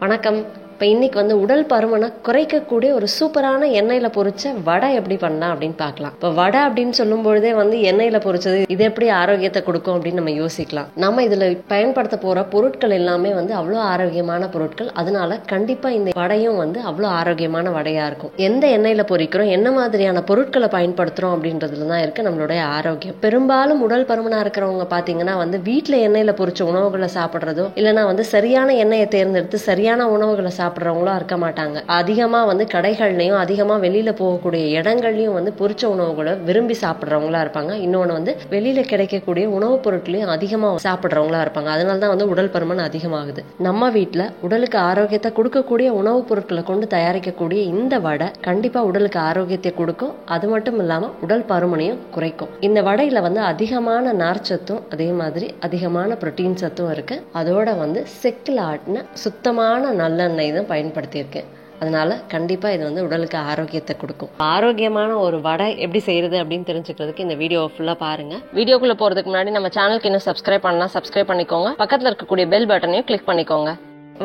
வணக்கம். இப்போ இன்னைக்கு வந்து உடல் பருமனை குறைக்கக்கூடிய ஒரு சூப்பரான எண்ணெயில் பொரிச்ச வடை எப்படி பண்ணலாம் அப்படின்னு பார்க்கலாம். இப்போ வடை அப்படின்னு சொல்லும்பொழுதே வந்து எண்ணெயில் பொரிச்சது இது எப்படி ஆரோக்கியத்தை கொடுக்கும் அப்படின்னு நம்ம யோசிக்கலாம். நம்ம இதில் பயன்படுத்த போகிற பொருட்கள் எல்லாமே வந்து அவ்வளோ ஆரோக்கியமான பொருட்கள். அதனால கண்டிப்பாக இந்த வடையும் வந்து அவ்வளோ ஆரோக்கியமான வடையாக இருக்கும். எந்த எண்ணெயில் பொரிக்கிறோம், என்ன மாதிரியான பொருட்களை பயன்படுத்துகிறோம் அப்படின்றதுல தான் இருக்குது நம்மளுடைய ஆரோக்கியம். பெரும்பாலும் உடல் பருமனாக இருக்கிறவங்க பார்த்தீங்கன்னா வந்து வீட்டில் எண்ணெயில் பொரிச்ச உணவுகளை சாப்பிட்றதோ இல்லைனா வந்து சரியான எண்ணெயை தேர்ந்தெடுத்து சரியான உணவுகளை சாப்பிட்றவங்களும் இருக்க மாட்டாங்க. அதிகமா வந்து கடைகள்லயும் அதிகமா வெளியில போகக்கூடிய இடங்கள்லயும் வந்து பொரிச்ச உணவுகளை விரும்பி சாப்பிட்றவங்களா இருப்பாங்க. இன்னொன்று வந்து வெளியில கிடைக்கக்கூடிய உணவுப் பொருட்களையும் அதிகமா சாப்பிட்றவங்களா இருப்பாங்க. அதனாலதான் வந்து உடல் பருமன் அதிகமாகுது. நம்ம வீட்டுல உடலுக்கு ஆரோக்கியத்தை கொடுக்கக்கூடிய உணவுப் பொருட்களை கொண்டு தயாரிக்கக்கூடிய இந்த வடை கண்டிப்பா உடலுக்கு ஆரோக்கியத்தை கொடுக்கும். அது மட்டும் இல்லாம உடல் பருமனையும் குறைக்கும். இந்த வடையில வந்து அதிகமான நார்ச்சத்தும் அதே மாதிரி அதிகமான புரோட்டீன் சத்தும் இருக்கு. அதோட வந்து செக்கில் ஆட்டின சுத்தமான நல்லெண்ணெய் தான் பயன்படுத்தியிருக்கேன். அதனால கண்டிப்பா இது வந்து உடலுக்கு ஆரோக்கியத்தை கொடுக்கும். ஆரோக்கியமான ஒரு வடை எப்படி செய்யறது அப்படின்னு தெரிஞ்சுக்கிறதுக்கு இந்த வீடியோ ஃபுல்லா பாருங்க. வீடியோக்குள்ள போறதுக்கு முன்னாடி நம்ம சேனலுக்கு இன்னும் சப்ஸ்கிரைப் பண்ணலாம், சப்ஸ்கிரைப் பண்ணிக்கோங்க. பக்கத்துல இருக்கக்கூடிய பெல் பட்டனையும் கிளிக் பண்ணிக்கோங்க.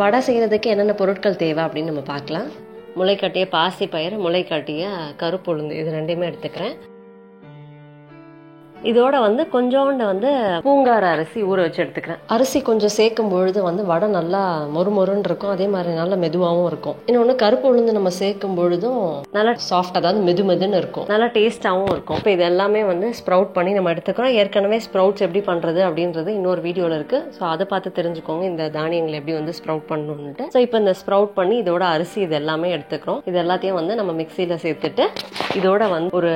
வடை செய்யறதுக்கு என்னென்ன பொருட்கள் தேவை அப்படின்னு நம்ம பார்க்கலாம். முளைக்கட்டிய பாசி பயிர், முளைக்கட்டிய கருப்புளுந்து, இது ரெண்டையுமே எடுத்துக்கிறேன். இதோட வந்து கொஞ்சோண்டு வந்து பூங்கார அரிசி ஊற வச்சு எடுத்துக்கிறேன். அரிசி கொஞ்சம் சேர்க்கும் பொழுது வந்து வடை நல்லா மொறுமொறுன்னு இருக்கும். அதே மாதிரி நல்லா மெதுவாகவும் இருக்கும். இன்னொன்று கருப்பு உளுந்து நம்ம சேர்க்கும் பொழுதும் நல்லா சாஃப்ட், அதாவது மெதுன்னு இருக்கும், நல்லா டேஸ்டாகவும் இருக்கும். இப்போ இது எல்லாமே வந்து ஸ்ப்ரவுட் பண்ணி நம்ம எடுத்துக்கிறோம். ஏற்கனவே ஸ்ப்ரவுட்ஸ் எப்படி பண்றது அப்படின்றது இன்னொரு வீடியோல இருக்கு. ஸோ அதை பார்த்து தெரிஞ்சுக்கோங்க இந்த தானியங்களை எப்படி வந்து ஸ்ப்ரவுட் பண்ணணும்னுட்டு. ஸோ இப்போ இந்த ஸ்ப்ரவுட் பண்ணி இதோட அரிசி இது எல்லாமே எடுத்துக்கிறோம். இது எல்லாத்தையும் வந்து நம்ம மிக்சியில சேர்த்துட்டு இதோட வந்து ஒரு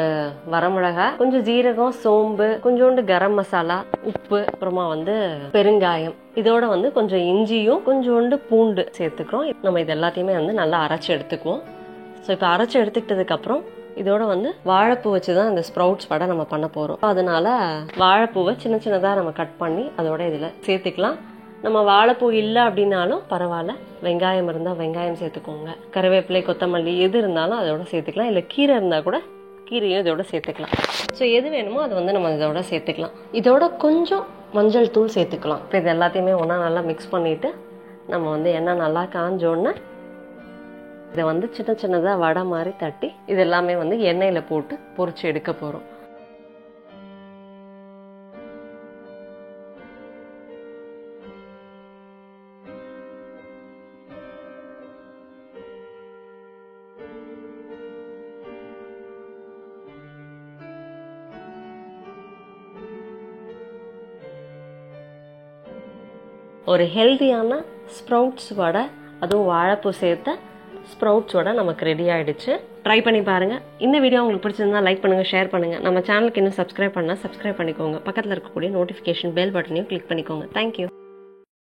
வரமிளகாய், கொஞ்சம் ஜீரகம், சோம்பு, கொஞ்சோண்டு கரம் மசாலா, உப்பு, அப்புறமா வந்து பெருங்காயம், இதோட வந்து கொஞ்சம் இஞ்சியும் கொஞ்சோண்டு பூண்டு சேர்த்துக்கிறோம். நம்ம இது எல்லாத்தையுமே வந்து நல்லா அரைச்சி எடுத்துக்குவோம். ஸோ இப்போ அரைச்சி எடுத்துக்கிட்டதுக்கு அப்புறம் இதோட வந்து வாழைப்பூ வச்சுதான் இந்த ஸ்ப்ரவுட்ஸ் வடை நம்ம பண்ண போறோம். அதனால வாழைப்பூவை சின்ன சின்னதா நம்ம கட் பண்ணி அதோட இதுல சேர்த்துக்கலாம். நம்ம வாழைப்பூ இல்லை அப்படின்னாலும் பரவாயில்ல, வெங்காயம் இருந்தால் வெங்காயம் சேர்த்துக்கோங்க. கருவேப்பிலை, கொத்தமல்லி எது இருந்தாலும் அதோட சேர்த்துக்கலாம். இல்லை கீரை இருந்தால் கூட கீரையும் இதோட சேர்த்துக்கலாம். ஸோ எது வேணுமோ அது வந்து நம்ம இதோட சேர்த்துக்கலாம். இதோட கொஞ்சம் மஞ்சள் தூள் சேர்த்துக்கலாம். இப்போ இது எல்லாத்தையுமே ஒன்றா நல்லா மிக்ஸ் பண்ணிவிட்டு நம்ம வந்து எண்ணெய் நல்லா காஞ்சோன்னு இதை வந்து சின்ன சின்னதாக வடை மாதிரி தட்டி இது எல்லாமே வந்து எண்ணெயில் போட்டு பொரிச்சு எடுக்க போகிறோம். ஒரு ஹெல்தியான ஸ்ப்ரவுட்ஸ் வடை, அதுவும் வாழைப்பூ சேர்த்த ஸ்ப்ரவுட்ஸ் வடை நமக்கு ரெடி ஆயிடுச்சு. ட்ரை பண்ணி பாருங்க. இந்த வீடியோ உங்களுக்கு பிடிச்சிருந்தா லைக் பண்ணுங்க, ஷேர் பண்ணுங்க. நம்ம சேனலுக்கு இன்னும் சப்ஸ்கிரைப் பண்ணா சப்ஸ்கிரைப் பண்ணிக்கோங்க. பக்கத்தில் இருக்கக்கூடிய நோட்டிஃபிகேஷன் பெல் பட்டனையும் கிளிக் பண்ணிக்கோங்க. தேங்க்யூ.